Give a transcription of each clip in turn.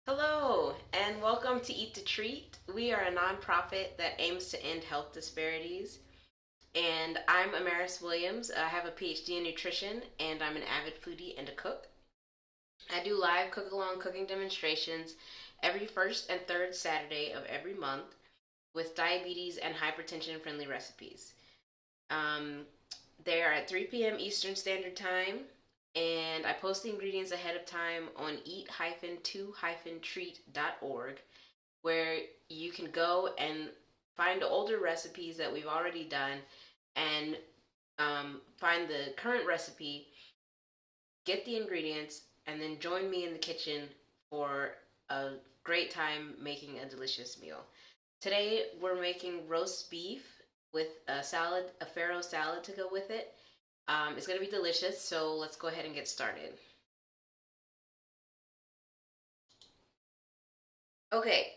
Hello, and welcome to Eat to Treat. We are a nonprofit that aims to end health disparities. And I'm Amaris Williams. I have a PhD in nutrition, and I'm an avid foodie and a cook. I do live cook along cooking demonstrations every first and third Saturday of every month with diabetes and hypertension friendly recipes. Um, they are at 3 p.m. Eastern Standard Time, and I post the ingredients ahead of time on eat-to-treat.org, where you can go and find older recipes that we've already done and find the current recipe, get the ingredients, and then join me in the kitchen for a great time making a delicious meal. Today we're making roast beef with a salad, a farro salad to go with it. It's going to be delicious, so let's go ahead and get started. Okay,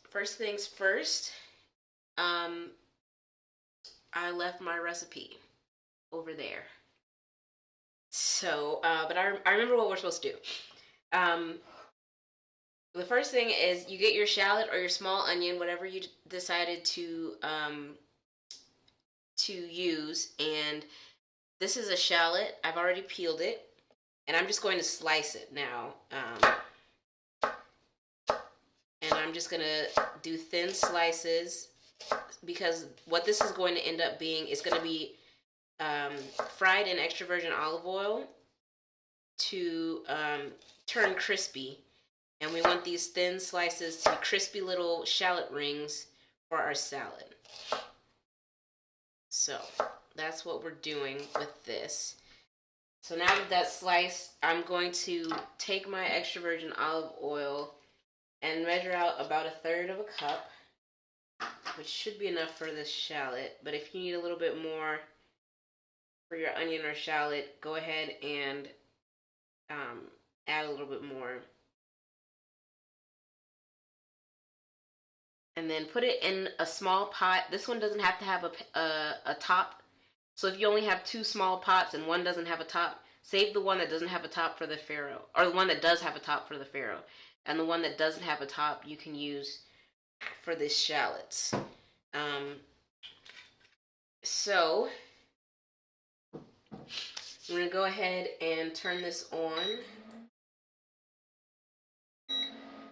first things first, I left my recipe over there. So, but I remember what we're supposed to do. The first thing is you get your shallot or your small onion, whatever you decided to use, and this is a shallot. I've already peeled it, and I'm just going to slice it now. And I'm just going to do thin slices because what this is going to end up being is going to be fried in extra virgin olive oil to turn crispy. And we want these thin slices to be crispy little shallot rings for our salad. So that's what we're doing with this. So now that that's sliced, I'm going to take my extra virgin olive oil and measure out about 1/3 of a cup, which should be enough for this shallot. But if you need a little bit more for your onion or shallot, go ahead and add a little bit more. And then put it in a small pot. This one doesn't have to have a top. So if you only have 2 small pots and one doesn't have a top, save the one that doesn't have a top for the farro, or the one that does have a top for the farro. And the one that doesn't have a top you can use for the shallots. So I'm going to go ahead and turn this on.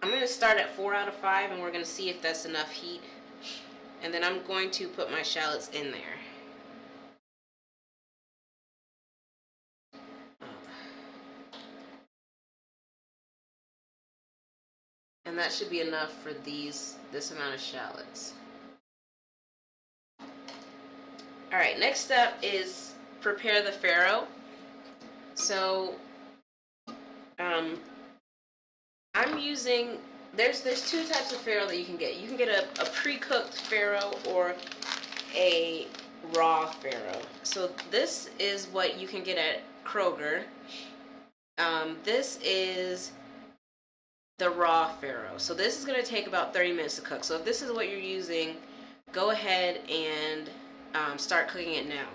I'm going to start at 4 out of 5, and we're going to see if that's enough heat. And then I'm going to put my shallots in there. And that should be enough for this amount of shallots. Alright, next step is prepare the farro. So, I'm using, there's 2 types of farro that you can get. You can get a pre-cooked farro or a raw farro. So this is what you can get at Kroger. This is the raw farro. So this is going to take about 30 minutes to cook. So if this is what you're using, go ahead and start cooking it now.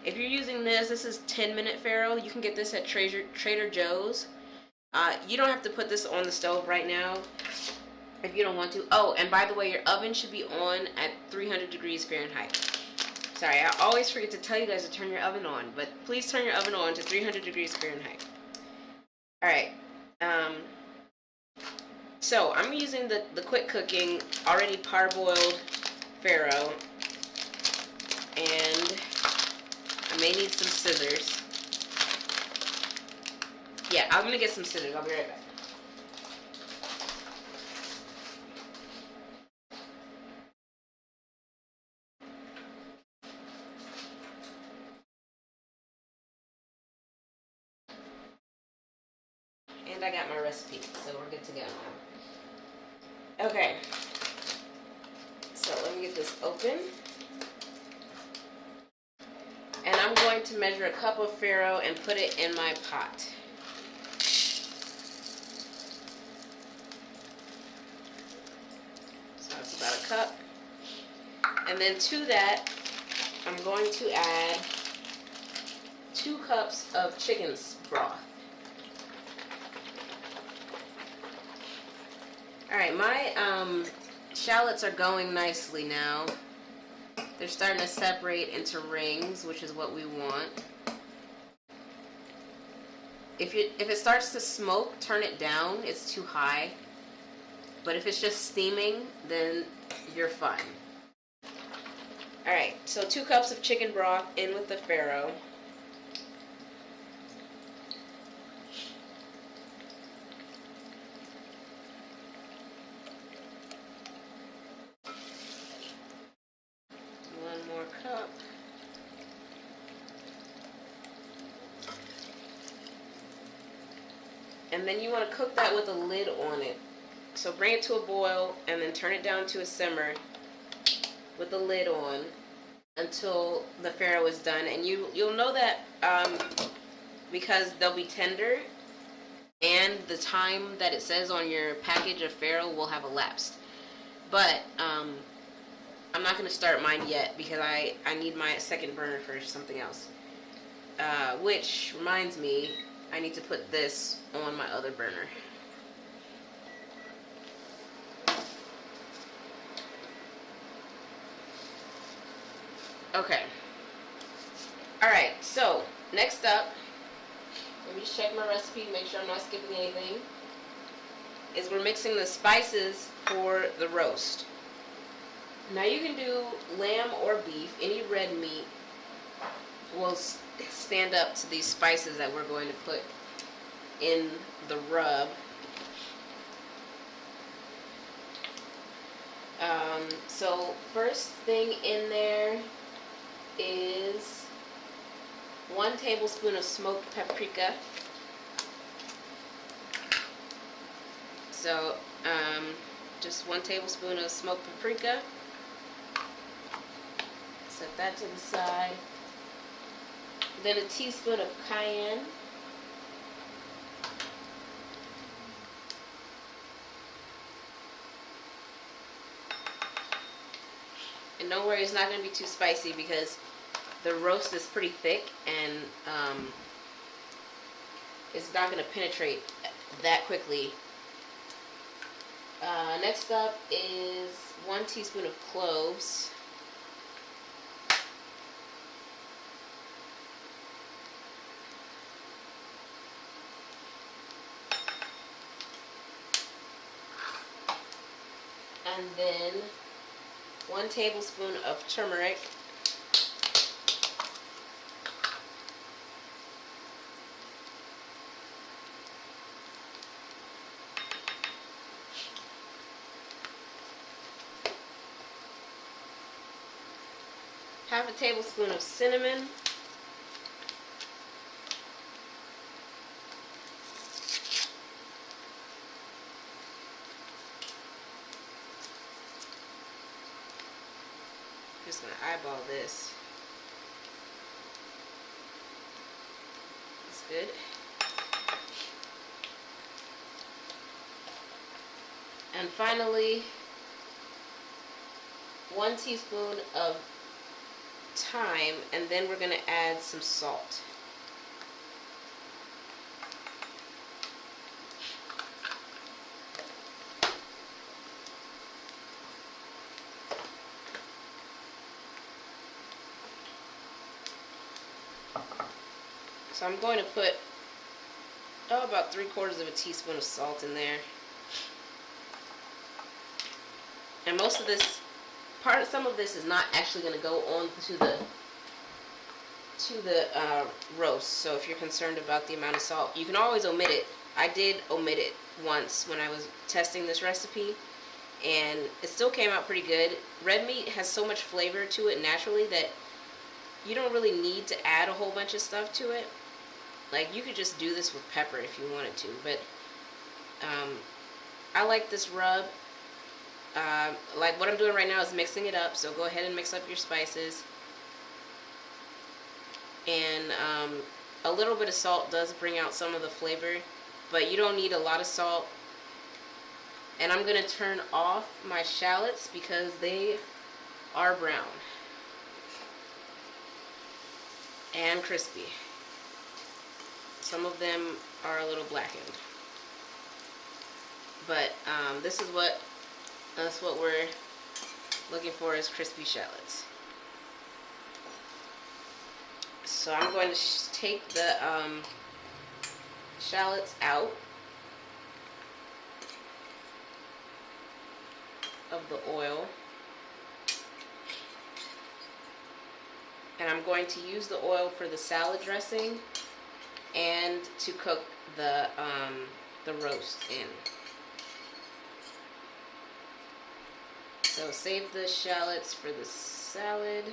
If you're using this is 10-minute farro. You can get this at Trader Joe's. You don't have to put this on the stove right now if you don't want to. Oh, and by the way, your oven should be on at 300 degrees Fahrenheit. Sorry, I always forget to tell you guys to turn your oven on, but please turn your oven on to 300 degrees Fahrenheit. Alright, so I'm using the quick cooking, already parboiled farro, and I may need some scissors. Yeah, I'm gonna get some scissors. I'll be right back. And I got my recipe, so we're good to go now. Okay. So let me get this open. And I'm going to measure a cup of farro and put it in my pot. So that's about a cup. And then to that, I'm going to add 2 cups of chicken broth. Alright, my shallots are going nicely now. They're starting to separate into rings, which is what we want. If it starts to smoke, turn it down. It's too high. But if it's just steaming, then you're fine. Alright, so 2 cups of chicken broth in with the farro. One more cup. And then you want to cook that with a lid on it. So bring it to a boil and then turn it down to a simmer with the lid on until the farro is done. And you'll know that because they'll be tender and the time that it says on your package of farro will have elapsed. But I'm not going to start mine yet because I need my second burner for something else. Which reminds me, I need to put this on my other burner. Okay. Alright, so next up, let me just check my recipe, make sure I'm not skipping anything, is we're mixing the spices for the roast. Now you can do lamb or beef, any red meat will stand up to these spices that we're going to put in the rub. So first thing in there is 1 tablespoon of smoked paprika. So just 1 tablespoon of smoked paprika. Set that to the side. Then a teaspoon of cayenne. And don't worry, it's not going to be too spicy because the roast is pretty thick and it's not going to penetrate that quickly. Next up is 1 teaspoon of cloves. And then 1 tablespoon of turmeric. Half a tablespoon of cinnamon. Just gonna eyeball this. That's good. And finally, 1 teaspoon of thyme, and then we're gonna add some salt. So I'm going to put about 3/4 of a teaspoon of salt in there. And most of this, some of this is not actually going to go on to the roast. So if you're concerned about the amount of salt, you can always omit it. I did omit it once when I was testing this recipe, and it still came out pretty good. Red meat has so much flavor to it naturally that you don't really need to add a whole bunch of stuff to it. Like, you could just do this with pepper if you wanted to, but I like this rub. Like what I'm doing right now is mixing it up, so go ahead and mix up your spices. And a little bit of salt does bring out some of the flavor, but you don't need a lot of salt. And I'm going to turn off my shallots because they are brown and crispy. Some of them are a little blackened. But that's what we're looking for, is crispy shallots. So I'm going to take the shallots out of the oil, and I'm going to use the oil for the salad dressing and to cook the roast in. So save the shallots for the salad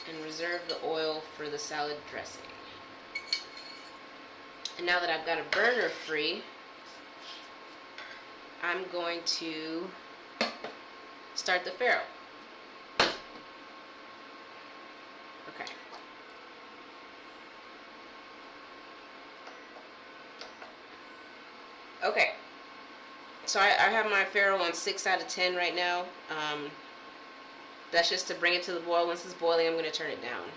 and reserve the oil for the salad dressing. And now that I've got a burner free, I'm going to start the farro. Okay. Okay. So I have my farro on 6 out of 10 right now. That's just to bring it to the boil. Once it's boiling, I'm going to turn it down.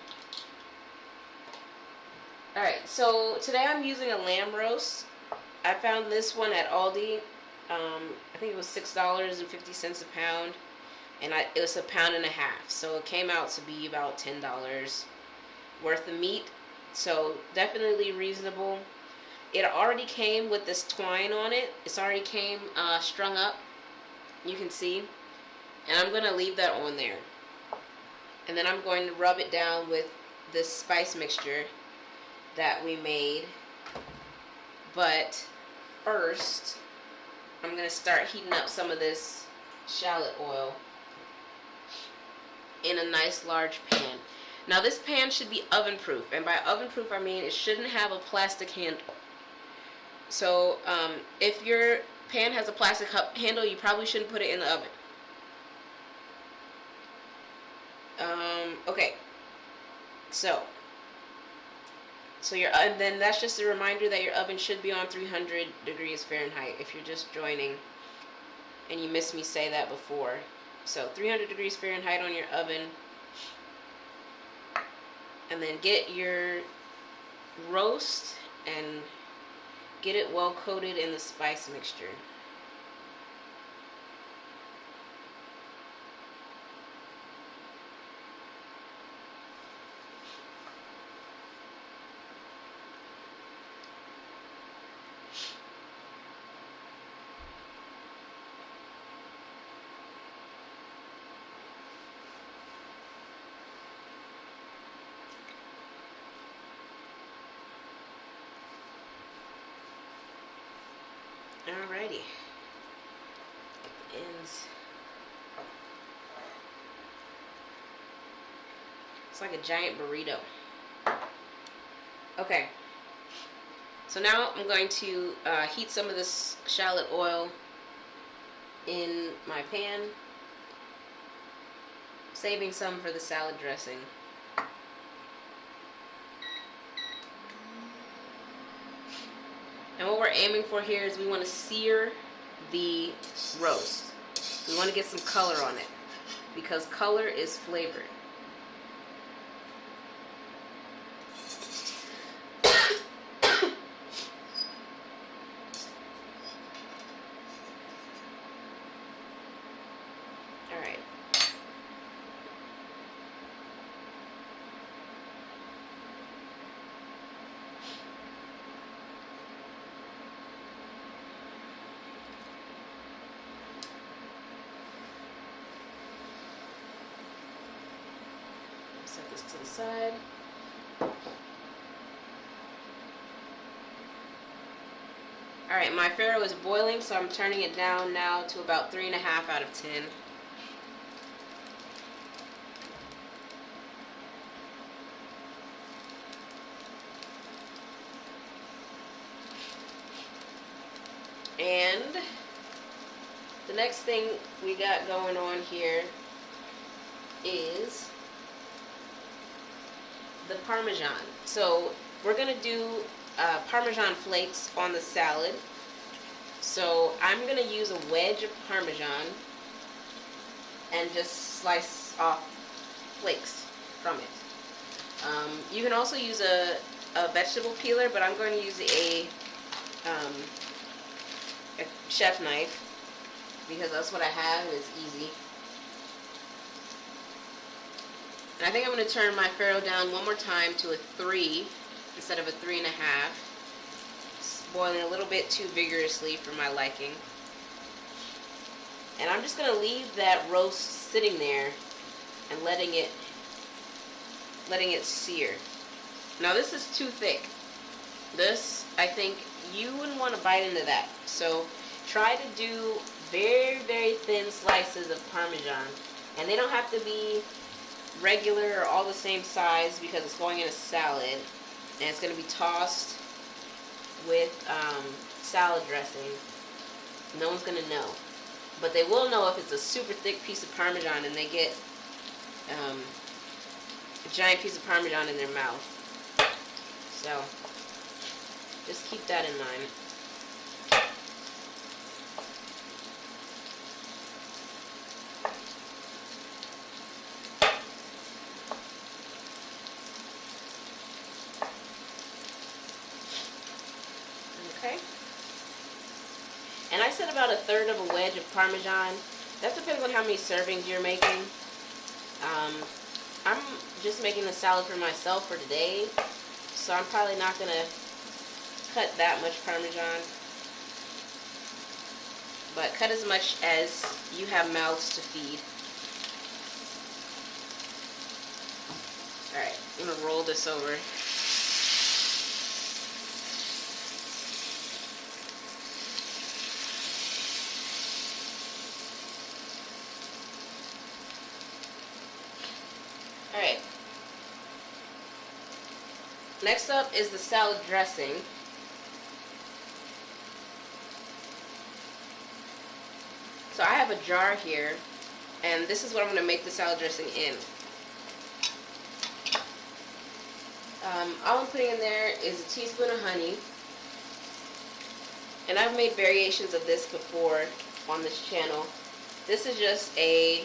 Alright, so today I'm using a lamb roast. I found this one at Aldi. I think it was $6.50 a pound. And it was a pound and a half. So it came out to be about $10 worth of meat. So definitely reasonable. It already came with this twine on it. It's already came strung up. You can see. And I'm going to leave that on there. And then I'm going to rub it down with this spice mixture that we made. But first, I'm going to start heating up some of this shallot oil in a nice large pan. Now this pan should be oven proof. And by oven proof, I mean it shouldn't have a plastic handle. So if your pan has a plastic handle, you probably shouldn't put it in the oven. Okay, so and then that's just a reminder that your oven should be on 300 degrees Fahrenheit if you're just joining and you missed me say that before. So 300 degrees Fahrenheit on your oven, and then get your roast and get it well coated in the spice mixture. Alrighty. It's like a giant burrito. Okay. So now I'm going to heat some of this shallot oil in my pan, saving some for the salad dressing. And what we're aiming for here is we want to sear the roast. We want to get some color on it because color is flavor. Alright. Set this to the side. Alright, my farro is boiling, so I'm turning it down now to about 3.5 out of 10. And the next thing we got going on here is the Parmesan. So we're going to do Parmesan flakes on the salad. So I'm going to use a wedge of Parmesan and just slice off flakes from it. You can also use a vegetable peeler, but I'm going to use a chef knife, because that's what I have. It's easy. And I think I'm going to turn my Farro down one more time to a 3 instead of a 3.5. It's boiling a little bit too vigorously for my liking. And I'm just going to leave that roast sitting there and letting it sear. Now this is too thick. This, I think you wouldn't want to bite into that. So try to do very, very thin slices of Parmesan. And they don't have to be regular or all the same size, because it's going in a salad. And it's going to be tossed with salad dressing. No one's going to know. But they will know if it's a super thick piece of Parmesan and they get a giant piece of Parmesan in their mouth. So just keep that in mind. Okay. And I said about a third of a wedge of Parmesan. That depends on how many servings you're making. I'm just making the salad for myself for today, so I'm probably not going to cut that much Parmesan. But cut as much as you have mouths to feed. Alright, I'm going to roll this over. Alright. Next up is the salad dressing. So I have a jar here, and this is what I'm going to make the salad dressing in. All I'm putting in there is a teaspoon of honey. And I've made variations of this before on this channel. This is just a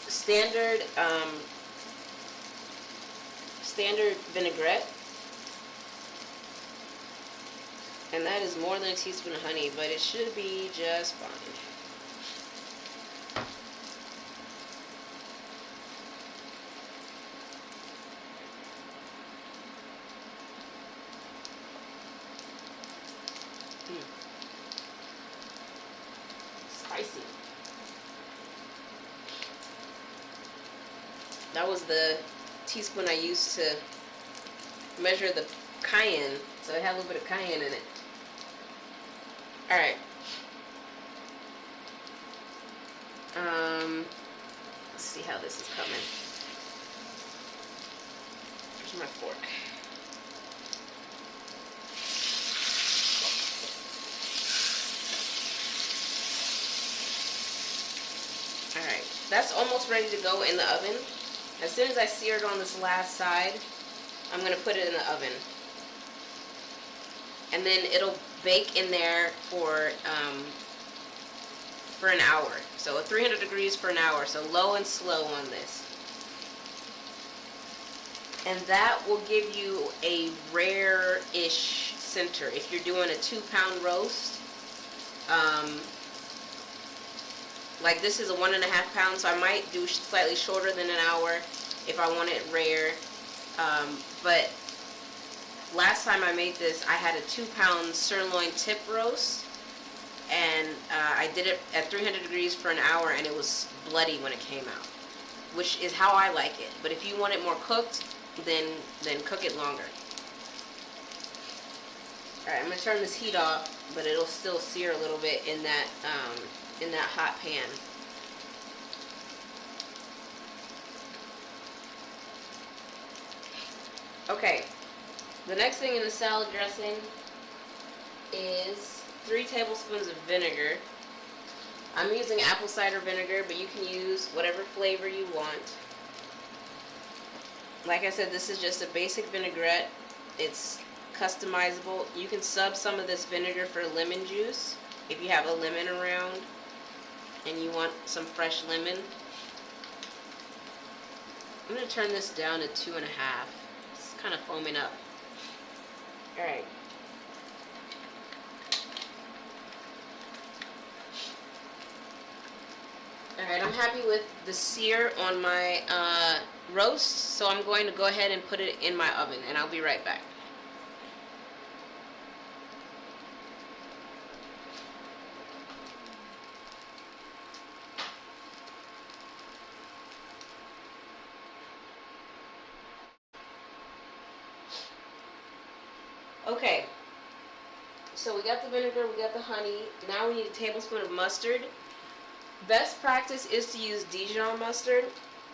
standard vinaigrette, and that is more than a teaspoon of honey, but it should be just fine. Spicy. That was the teaspoon I used to measure the cayenne, so it had a little bit of cayenne in it. Alright. Let's see how this is coming. Here's my fork. Alright, that's almost ready to go in the oven. As soon as I sear it on this last side, I'm going to put it in the oven. And then it'll bake in there for an hour. So at 300 degrees for an hour. So low and slow on this. And that will give you a rare-ish center. If you're doing a 2-pound roast, like this is a 1.5 pound, so I might do slightly shorter than an hour if I want it rare. But last time I made this, I had a 2-pound sirloin tip roast, and I did it at 300 degrees for an hour, and it was bloody when it came out, which is how I like it. But if you want it more cooked, then cook it longer. Alright, I'm going to turn this heat off, but it'll still sear a little bit in that hot pan. Okay, the next thing in the salad dressing is 3 tablespoons of vinegar. I'm using apple cider vinegar, but you can use whatever flavor you want. Like I said, this is just a basic vinaigrette. It's customizable. You can sub some of this vinegar for lemon juice if you have a lemon around and you want some fresh lemon. I'm going to turn this down to 2.5. It's kind of foaming up. Alright. Alright, I'm happy with the sear on my roast, so I'm going to go ahead and put it in my oven, and I'll be right back. Okay, so we got the vinegar, we got the honey. Now we need a tablespoon of mustard. Best practice is to use Dijon mustard,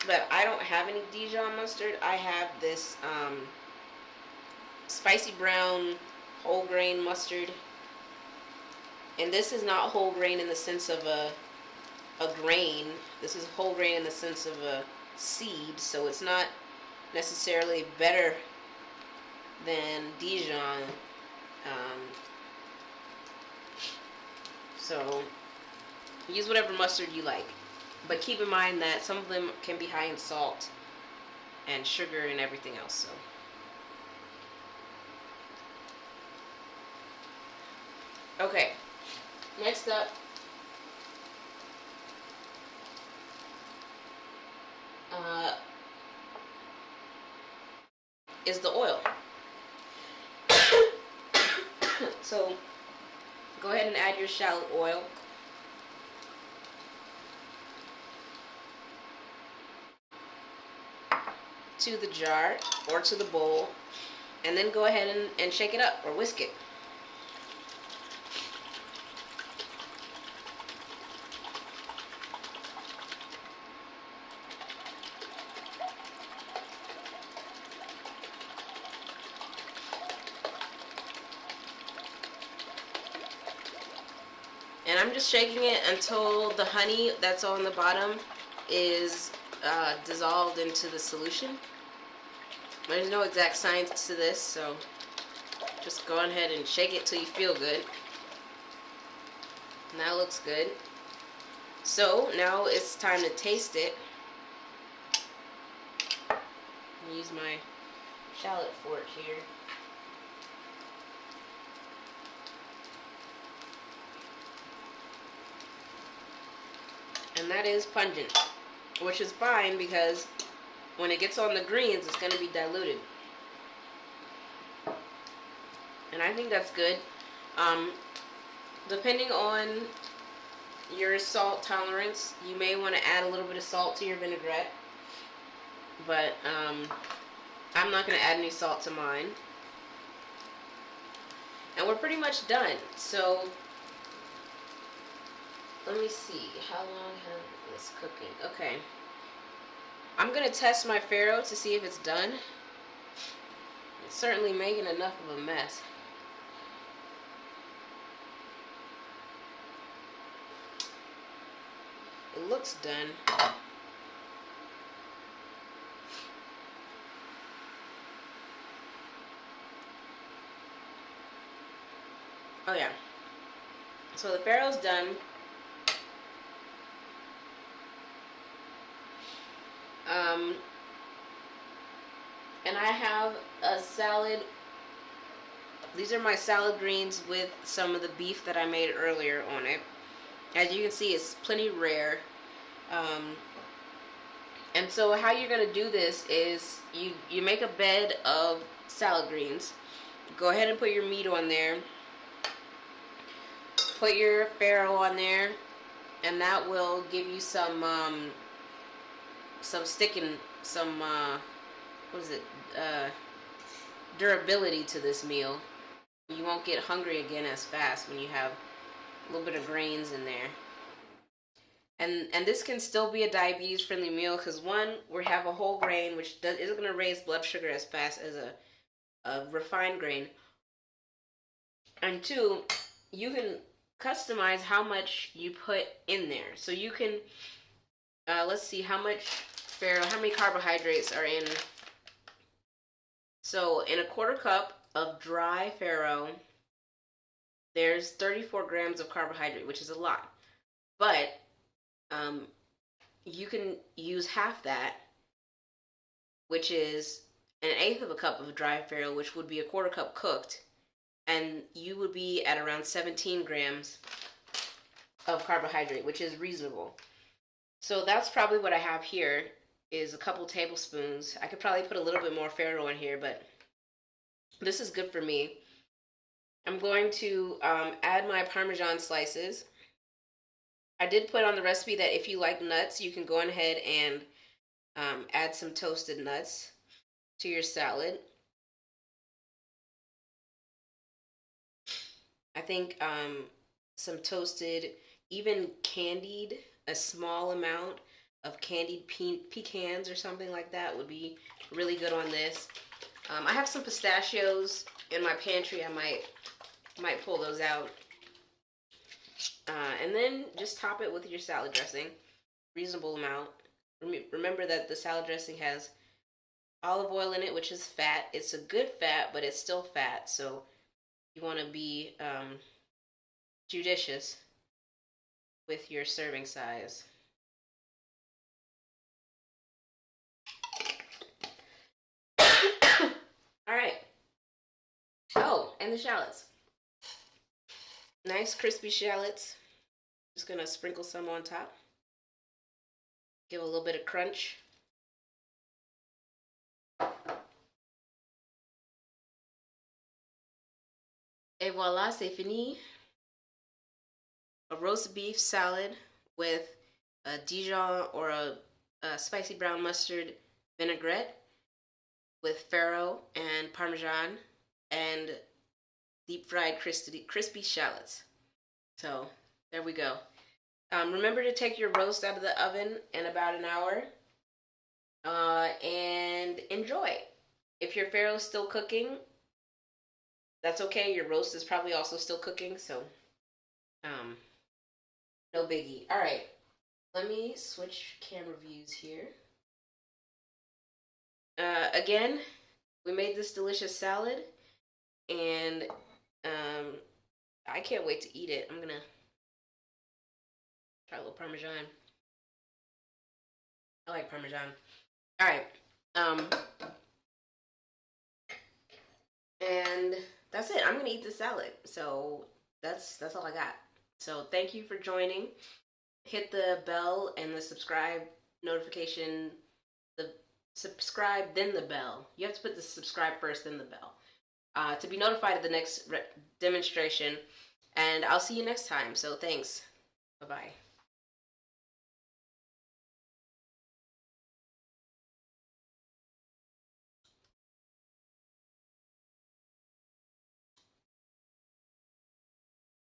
but I don't have any Dijon mustard. I have this spicy brown whole grain mustard. And this is not whole grain in the sense of a grain. This is whole grain in the sense of a seed, so it's not necessarily better than Dijon. So use whatever mustard you like, but keep in mind that some of them can be high in salt and sugar and everything else. So okay, next up is the oil. So go ahead and add your shallot oil. To the jar or to the bowl, and then go ahead and shake it up or whisk it. And I'm just shaking it until the honey that's on the bottom is dissolved into the solution. There's no exact science to this, so just go ahead and shake it till you feel good. And that looks good. So now it's time to taste it. I'll use my shallot fork here. And that is pungent, which is fine because when it gets on the greens, it's going to be diluted. And I think that's good. Depending on your salt tolerance, you may want to add a little bit of salt to your vinaigrette. But I'm not going to add any salt to mine. And we're pretty much done. So let me see. How long has this cooking? Okay. I'm going to test my Farro to see if it's done. It's certainly making enough of a mess. It looks done. Oh yeah. So the Farro's done. And I have a salad. These are my salad greens with some of the beef that I made earlier on it. As you can see, it's plenty rare. And so how you're going to do this is you make a bed of salad greens. Go ahead and put your meat on there. Put your Farro on there. And that will give you some sticking, durability to this meal. You won't get hungry again as fast when you have a little bit of grains in there. And this can still be a diabetes friendly meal because one, we have a whole grain which isn't going to raise blood sugar as fast as a refined grain. And two, you can customize how much you put in there. So you can, let's see how much Farro, how many carbohydrates are in. So in a quarter cup of dry Farro, there's 34 grams of carbohydrate, which is a lot. But you can use half that, which is 1/8 of a cup of dry Farro, which would be a quarter cup cooked, and you would be at around 17 grams of carbohydrate, which is reasonable. So that's probably what I have here is a couple tablespoons. I could probably put a little bit more Farro in here, but this is good for me. I'm going to add my Parmesan slices. I did put on the recipe that if you like nuts, you can go ahead and add some toasted nuts to your salad. I think some toasted, even candied, a small amount of candied pecans or something like that would be really good on this. I have some pistachios in my pantry. I might pull those out. And then just top it with your salad dressing, reasonable amount. Remember that the salad dressing has olive oil in it, which is fat. It's a good fat, but it's still fat, so you want to be judicious with your serving size. All right. Oh, and the shallots. Nice crispy shallots. Just gonna sprinkle some on top. Give a little bit of crunch. Et voila, c'est fini. A roast beef salad with a Dijon or a spicy brown mustard vinaigrette with Farro and Parmesan and deep fried crispy shallots. So there we go. Remember to take your roast out of the oven in about an hour and enjoy. If your Farro's still cooking, that's okay. Your roast is probably also still cooking, so no biggie. All right, let me switch camera views here. Again, we made this delicious salad, and I can't wait to eat it. I'm gonna try a little Parmesan. I like Parmesan. All right, and that's it. I'm gonna eat the salad. So that's all I got. So thank you for joining. Hit the bell and the subscribe notification. The subscribe, then the bell. You have to put the subscribe first, then the bell. To be notified of the next demonstration. And I'll see you next time. So thanks. Bye-bye.